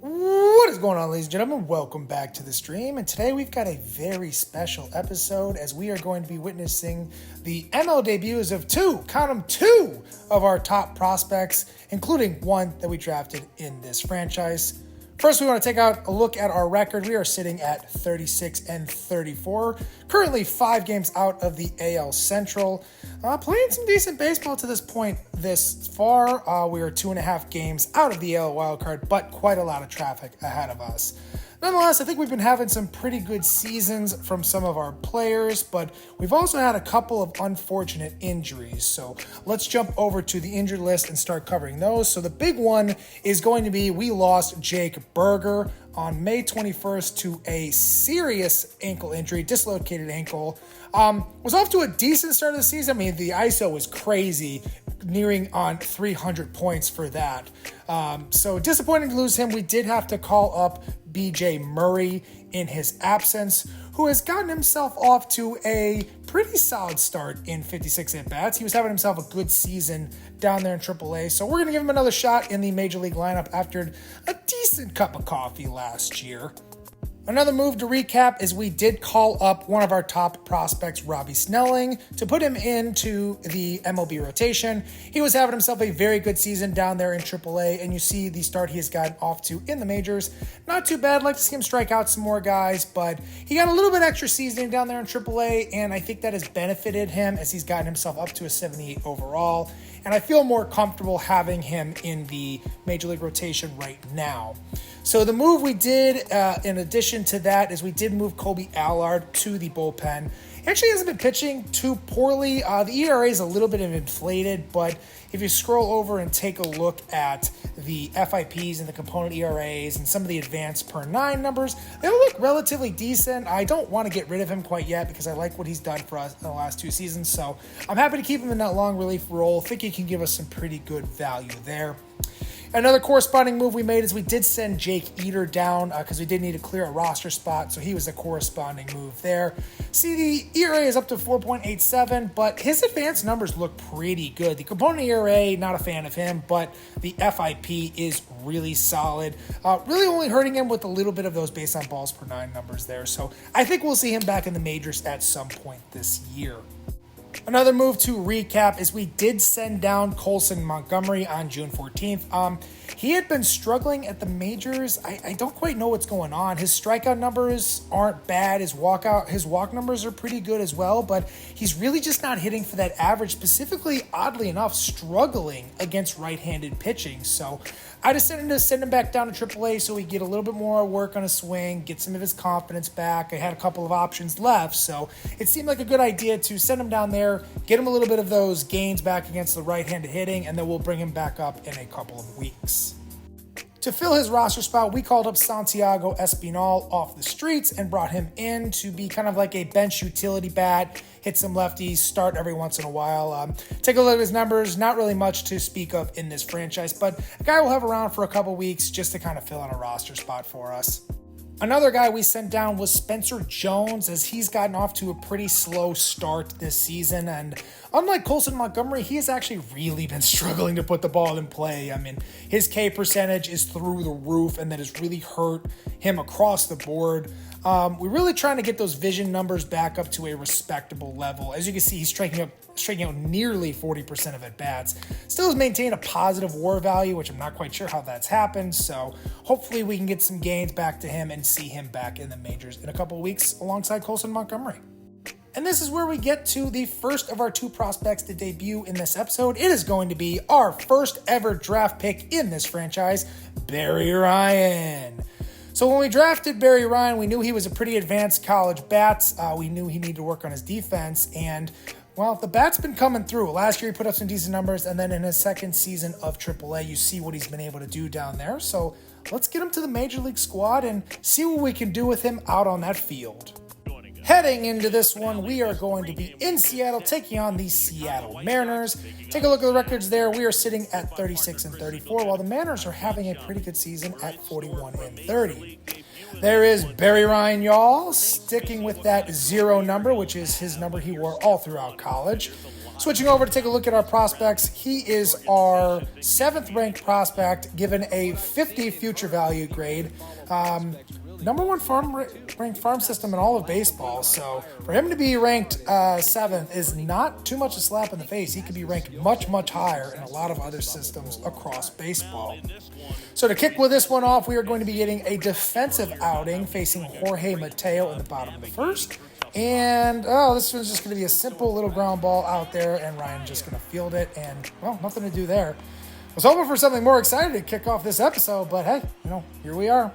What is going on, ladies and gentlemen? Welcome back to the stream, and today we've got a very special episode as we are going to be witnessing the ML debuts of two of our top prospects, including one that we drafted in this franchise. First, we want to take out a look at our record. We are sitting at 36-34, currently 5 games out of the AL Central. Playing some decent baseball to this point this far. We are 2.5 games out of the AL wildcard, but quite a lot of traffic ahead of us. Nonetheless, I think we've been having some pretty good seasons from some of our players, but we've also had a couple of unfortunate injuries. So let's jump over to the injured list and start covering those. So the big one is going to be we lost Jake Berger on May 21st to a serious ankle injury, dislocated ankle. Was off to a decent start of the season. I mean, the ISO was crazy, nearing on 300 points for that. So disappointing to lose him. We did have to call up BJ Murray in his absence, who has gotten himself off to a pretty solid start in 56 at-bats. He was having himself a good season down there in AAA, so we're going to give him another shot in the Major League lineup after a decent cup of coffee last year. Another move to recap is we did call up one of our top prospects, Robbie Snelling, to put him into the MLB rotation. He was having himself a very good season down there in AAA, and you see the start he has gotten off to in the majors. Not too bad. I'd like to see him strike out some more guys, but he got a little bit extra seasoning down there in AAA, and I think that has benefited him as he's gotten himself up to a 78 overall. And I feel more comfortable having him in the Major League rotation right now. So the move we did, in addition to that, is we did move Kobe Allard to the bullpen. He actually hasn't been pitching too poorly. The ERA is a little bit inflated, but if you scroll over and take a look at the FIPs and the component ERAs and some of the advanced per 9 numbers, they look relatively decent. I don't want to get rid of him quite yet because I like what he's done for us in the last 2 seasons. So I'm happy to keep him in that long relief role. I think he can give us some pretty good value there. Another corresponding move we made is we did send Jake Eater down because we did need to clear a roster spot, so he was a corresponding move there. See, the ERA is up to 4.87, but his advanced numbers look pretty good. The component ERA, not a fan of him, but the FIP is really solid. Really only hurting him with a little bit of those based on balls per 9 numbers there, so I think we'll see him back in the majors at some point this year. Another move to recap is we did send down Colson Montgomery on June 14th. He had been struggling at the majors. I don't quite know what's going on. His strikeout numbers aren't bad. His walk numbers are pretty good as well, but he's really just not hitting for that average, specifically, oddly enough, struggling against right-handed pitching. So I decided to send him back down to AAA so he get a little bit more work on his swing, get some of his confidence back. I had a couple of options left, so it seemed like a good idea to send him down there, get him a little bit of those gains back against the right-handed hitting, and then we'll bring him back up in a couple of weeks. To fill his roster spot, we called up Santiago Espinal off the streets and brought him in to be kind of like a bench utility bat, hit some lefties, start every once in a while. Take a look at his numbers, not really much to speak of in this franchise, but a guy we'll have around for a couple weeks just to kind of fill out a roster spot for us. Another guy we sent down was Spencer Jones, as he's gotten off to a pretty slow start this season. And unlike Colson Montgomery, he has actually really been struggling to put the ball in play. I mean, his K percentage is through the roof, and that has really hurt him across the board. We're really trying to get those vision numbers back up to a respectable level. As you can see, he's striking out nearly 40% of at-bats. Still has maintained a positive WAR value, which I'm not quite sure how that's happened. So hopefully we can get some gains back to him and see him back in the majors in a couple of weeks alongside Colson Montgomery. And this is where we get to the first of our 2 prospects to debut in this episode. It is going to be our first ever draft pick in this franchise, Barry Ryan. So when we drafted Barry Ryan, we knew he was a pretty advanced college bat. We knew he needed to work on his defense, and well, the bat's been coming through. Last year he put up some decent numbers, and then in his second season of AAA, you see what he's been able to do down there. So let's get him to the Major League squad and see what we can do with him out on that field. Heading into this one, we are going to be in Seattle, taking on the Seattle Mariners. Take a look at the records there. We are sitting at 36-34, while the Mariners are having a pretty good season at 41-30. There is Barry Ryan, y'all, sticking with that 0 number, which is his number he wore all throughout college. Switching over to take a look at our prospects, he is our 7th ranked prospect, given a 50 future value grade. Number 1 ranked farm system in all of baseball. So for him to be ranked 7th is not too much a slap in the face. He could be ranked much, much higher in a lot of other systems across baseball. So to kick with this one off, we are going to be getting a defensive outing facing Jorge Mateo in the bottom of the 1st. And, this one's just going to be a simple little ground ball out there, and Ryan just going to field it, and, well, nothing to do there. I was hoping for something more exciting to kick off this episode, but hey, here we are.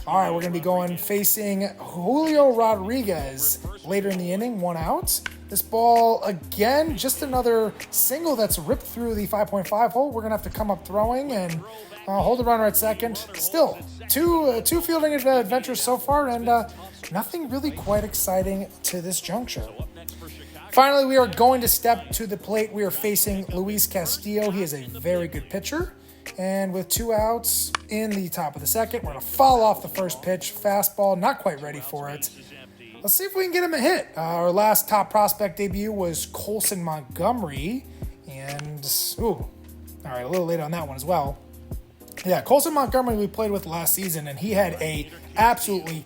All right, we're going to be going facing Julio Rodriguez later in the inning, 1 out. This ball, again, just another single that's ripped through the 5.5 hole. We're going to have to come up throwing and hold the runner at second. Still, two fielding adventures so far, and nothing really quite exciting to this juncture. Finally, we are going to step to the plate. We are facing Luis Castillo. He is a very good pitcher. And with 2 outs in the top of the 2nd, we're going to fall off the first pitch. Fastball, not quite ready for it. Let's see if we can get him a hit. Our last top prospect debut was Colson Montgomery. And, all right, a little late on that one as well. Yeah, Colson Montgomery we played with last season, and he had a absolutely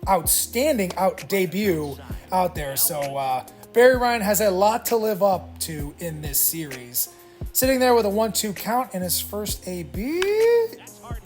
outstanding debut out there. So Barry Ryan has a lot to live up to in this series. Sitting there with a 1-2 count in his first AB.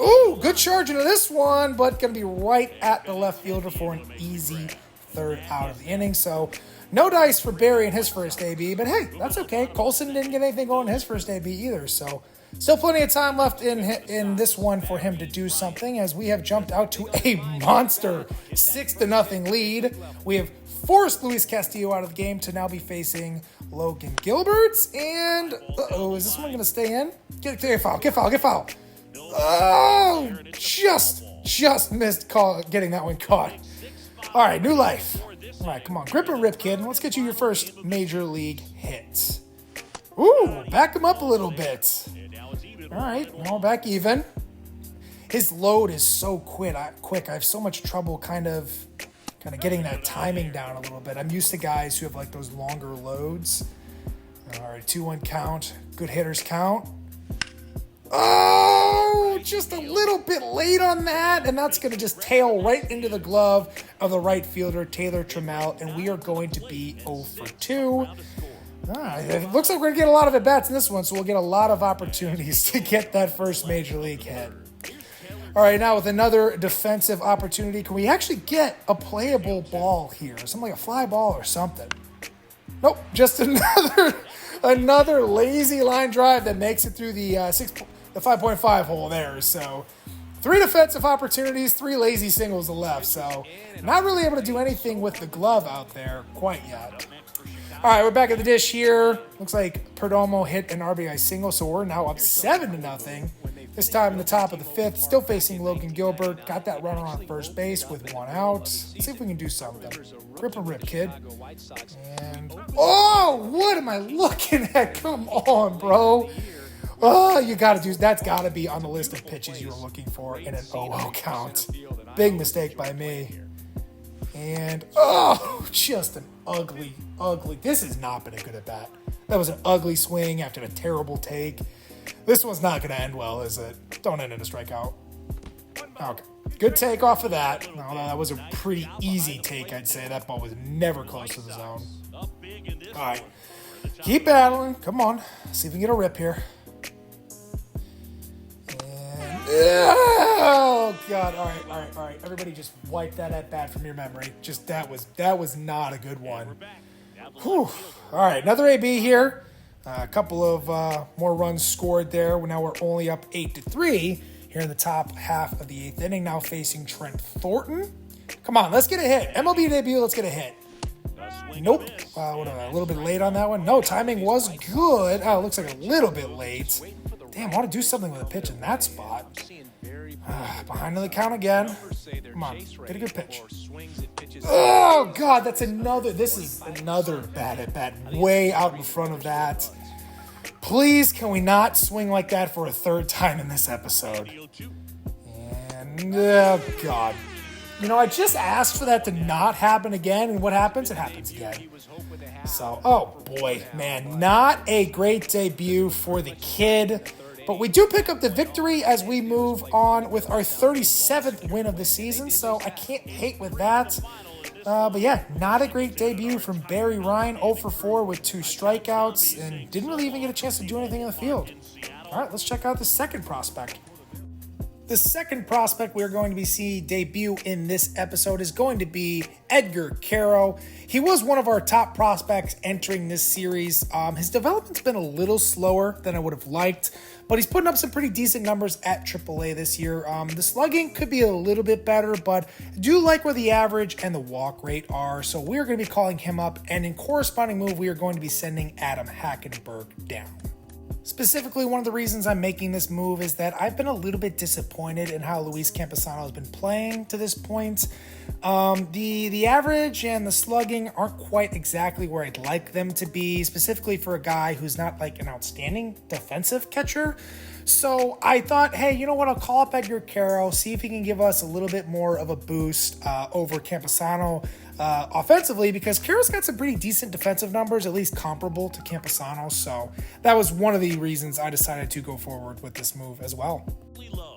Ooh, good charge into this one, but going to be right at the left fielder for an easy 3rd out of the inning. So no dice for Barry in his first AB, but hey, that's okay. Colson didn't get anything going in his first AB either, so still plenty of time left in this one for him to do something, as we have jumped out to a monster 6-0 lead. We have forced Luis Castillo out of the game to now be facing Logan Gilbert. And, is this one going to stay in? Get foul. Oh, just missed getting that one caught. All right, new life. All right, come on, grip and rip, kid. Let's get you your first major league hit. Ooh, back him up a little bit. All right, now back even. His load is so quick. I have so much trouble kind of getting that timing down a little bit. I'm used to guys who have like those longer loads. All right, 2-1 count. Good hitters count. Oh, just a little bit late on that, and that's going to just tail right into the glove of the right fielder, Taylor Trammell, and we are going to be 0 for 2. It looks like we're going to get a lot of at-bats in this one, so we'll get a lot of opportunities to get that first major league hit. All right, now with another defensive opportunity, can we actually get a playable ball here? Something like a fly ball or something. Nope, just another lazy line drive that makes it through the 5.5 hole there. So 3 defensive opportunities, 3 lazy singles left. So not really able to do anything with the glove out there quite yet. All right, we're back at the dish here. Looks like Perdomo hit an RBI single, so we're now up 7-0. This time in the top of the 5th, still facing Logan Gilbert. Got that runner on first base with 1 out. Let's see if we can do something. Rip and rip, kid. And, what am I looking at? Come on, bro. Oh, that's got to be on the list of pitches you were looking for in an 0-0 count. Big mistake by me. And, just an ugly. This has not been a good at-bat. That was an ugly swing after a terrible take. This one's not going to end well, is it? Don't end in a strikeout. Okay. Good take off of that. No, that was a pretty easy take, I'd say. That ball was never close to the zone. All right. Keep battling. Come on. See if we can get a rip here. And, oh, God. All right. Everybody just wipe that at-bat from your memory. Just that was not a good one. Whew. All right. Another AB here. A couple of more runs scored there. Now we're only up 8-3 here in the top half of the 8th inning. Now facing Trent Thornton. Come on, let's get a hit. MLB debut, let's get a hit. Nope. A little bit late on that one. No, timing was good. Oh, it looks like a little bit late. Damn, I want to do something with a pitch in that spot. Behind on the count again. Come on, get a good pitch. Oh, God, this is another bad at bat. Way out in front of that. Please, can we not swing like that for a 3rd time in this episode? And, oh, God. I just asked for that to not happen again, and what happens? It happens again. So, oh boy, man, not a great debut for the kid. But we do pick up the victory as we move on with our 37th win of the season, so I can't hate with that. But yeah, not a great debut from Barry Ryan, 0 for 4 with 2 strikeouts, and didn't really even get a chance to do anything in the field. All right, let's check out the second prospect. The second prospect we're going to be seeing debut in this episode is going to be Edgar Quero. He was one of our top prospects entering this series. His development's been a little slower than I would have liked, but he's putting up some pretty decent numbers at AAA this year. The slugging could be a little bit better, but I do like where the average and the walk rate are, so we're going to be calling him up, and in corresponding move, we are going to be sending Adam Hackenberg down. Specifically, one of the reasons I'm making this move is that I've been a little bit disappointed in how Luis Campusano has been playing to this point. The average and the slugging aren't quite exactly where I'd like them to be, specifically for a guy who's not like an outstanding defensive catcher. So I thought, hey, you know what? I'll call up Edgar Quero, see if he can give us a little bit more of a boost over Campusano offensively, because Quero's got some pretty decent defensive numbers, at least comparable to Campusano. So that was one of the reasons I decided to go forward with this move as well.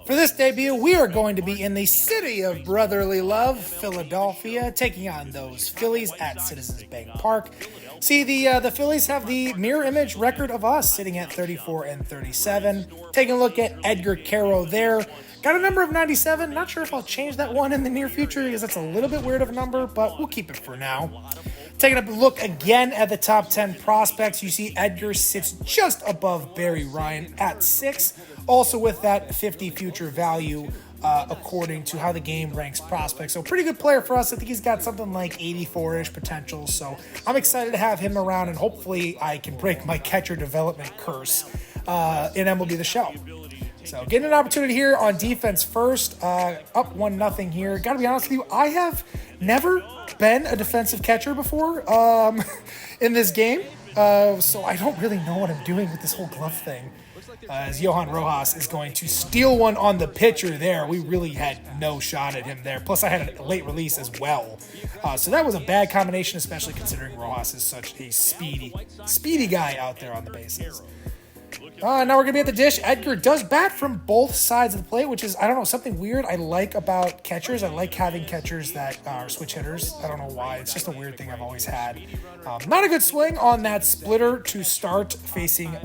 For this debut, we are going to be in the city of brotherly love, Philadelphia, taking on those Phillies at Citizens Bank Park. See, the Phillies have the mirror image record of us, sitting at 34-37. Taking a look at Edgar Quero there. Got a number of 97. Not sure if I'll change that one in the near future because that's a little bit weird of a number, but we'll keep it for now. Taking a look again at the top 10 prospects, you see Edgar sits just above Barry Ryan at 6, also with that 50 future value according to how the game ranks prospects. So pretty good player for us. I think he's got something like 84-ish potential, so I'm excited to have him around, and hopefully I can break my catcher development curse in MLB The Show. So getting an opportunity here on defense first, up 1-0 here. Got to be honest with you, I have never been a defensive catcher before in this game, so I don't really know what I'm doing with this whole glove thing. As Johan Rojas is going to steal one on the pitcher there. We really had no shot at him there. Plus, I had a late release as well. So that was a bad combination, especially considering Rojas is such a speedy guy out there on the bases. Now we're going to be at the dish. Edgar does bat from both sides of the plate, which is, I don't know, something weird I like about catchers. I like having catchers that are switch hitters. I don't know why. It's just a weird thing I've always had. Not a good swing on that splitter to start, facing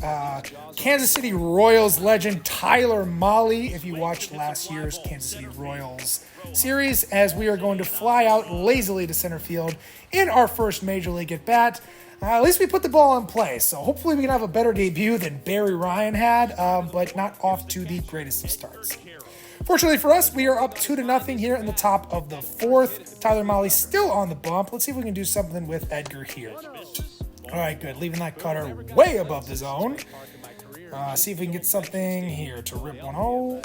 Kansas City Royals legend Tyler Mahle. If you watched last year's Kansas City Royals series, as we are going to fly out lazily to center field in our first Major League at-bat. At least we put the ball in play, so hopefully we can have a better debut than Barry Ryan had, but not off to the greatest of starts. Fortunately for us, we are up 2-0 here in the top of the fourth. Tyler Mahle still on the bump. Let's see if we can do something with Edgar here. All right, good. Leaving that cutter way above the zone. See if we can get something here to rip one hole.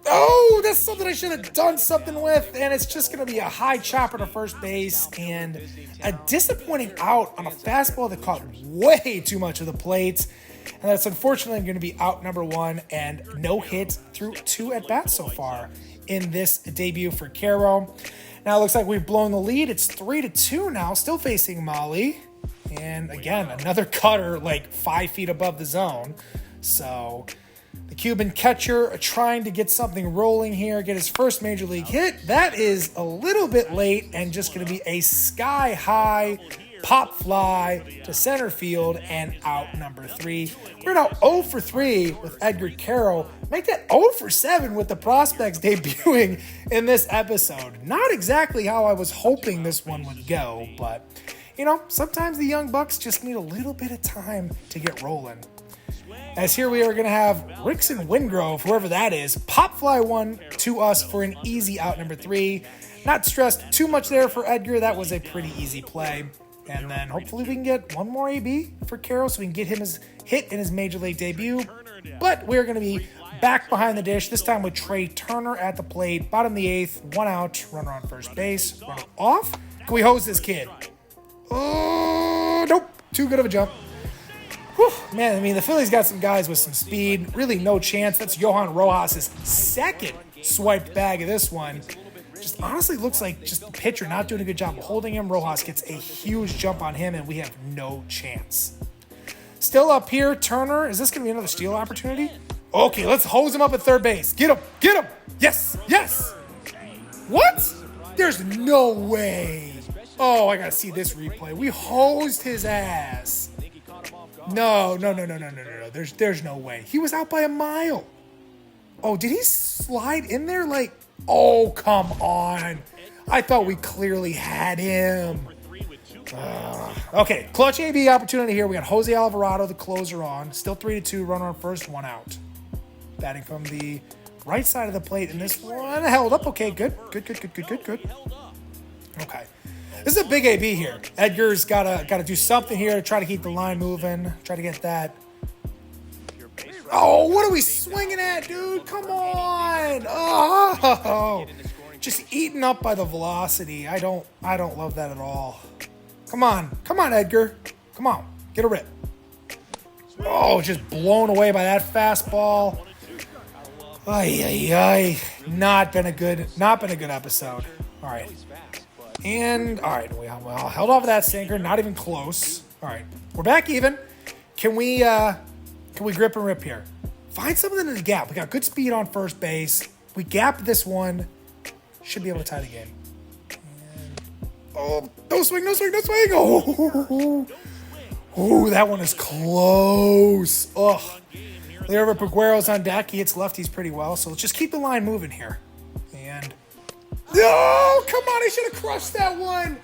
Oh, that's something I should have done something with, and it's just going to be a high chopper to first base and a disappointing out on a fastball that caught way too much of the plate. And that's unfortunately going to be out number 1 and no hit through 2 at-bats so far in this debut for Quero. Now it looks like we've blown the lead. It's 3-2 now, still facing Mahle. And again, another cutter like 5 feet above the zone. So the Cuban catcher trying to get something rolling here, get his first major league hit. That is a little bit late and just going to be a sky-high pop fly to center field and out number 3. We're now 0 for 3 with Edgar Quero. Make that 0 for 7 with the prospects debuting in this episode. Not exactly how I was hoping this one would go, but, sometimes the young bucks just need a little bit of time to get rolling. As here we are going to have Rickson Wingrove, whoever that is, pop fly one to us for an easy out number 3. Not stressed too much there for Edgar. That was a pretty easy play. And then hopefully we can get one more AB for Quero so we can get him his hit in his major league debut. But we're going to be back behind the dish, this time with Trey Turner at the plate. Bottom of the 8th, 1 out, runner on first base. Runner off. Can we hose this kid? Oh, nope. Too good of a jump. Whew, man, the Phillies got some guys with some speed. Really no chance. That's Johan Rojas' second swiped bag of this one. Just honestly looks like just the pitcher not doing a good job of holding him. Rojas gets a huge jump on him, and we have no chance. Still up here, Turner. Is this going to be another steal opportunity? Okay, let's hose him up at third base. Get him. Get him. Yes. Yes. What? There's no way. Oh, I got to see this replay. We hosed his ass. No. There's no way. He was out by a mile. Oh, did he slide in there like... Oh, come on. I thought we clearly had him. Okay, clutch AB opportunity here. We got Jose Alvarado, the closer, on. Still 3-2, runner on first, one out. Batting from the right side of the plate in this one. Held up. Okay, good. Good. Okay. This is a big AB here. Edgar's gotta do something here to try to keep the line moving. Try to get that. Oh, what are we swinging at, dude? Come on. Oh, just eaten up by the velocity. I don't love that at all. Come on, Edgar. Come on, get a rip. Oh, just blown away by that fastball. Ay. Not been a good episode. All right. And all right, we held off of that sinker. Not even close. All right, we're back even. Can we grip and rip here? Find something in the gap. We got good speed on first base. We gapped this one. Should be able to tie the game. And, oh, no swing. Oh, that one is close. Ugh. Edgar Quero's on deck. He hits lefties pretty well. So let's just keep the line moving here. And oh, come on! I should have crushed that one.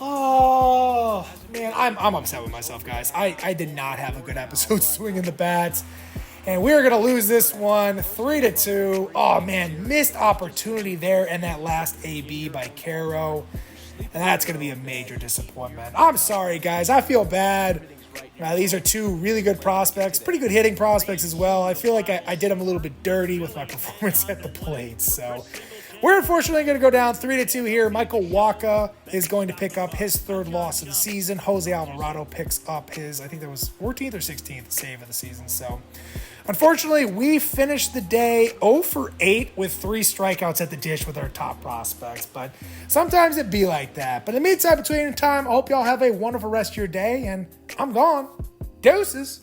Oh man, I'm upset with myself, guys. I did not have a good episode swinging the bats, and we're gonna lose this one 3-2. Oh man, missed opportunity there in that last AB by Quero, and that's gonna be a major disappointment. I'm sorry, guys. I feel bad. These are two really good prospects, pretty good hitting prospects as well. I feel like I did them a little bit dirty with my performance at the plate, so. We're unfortunately going to go down 3-2 here. Michael Wacha is going to pick up his third loss of the season. Jose Alvarado picks up his, I think that was 14th or 16th save of the season. So, unfortunately, we finished the day 0 for 8 with 3 strikeouts at the dish with our top prospects. But sometimes it be like that. But in the meantime, between time, I hope y'all have a wonderful rest of your day. And I'm gone. Deuces.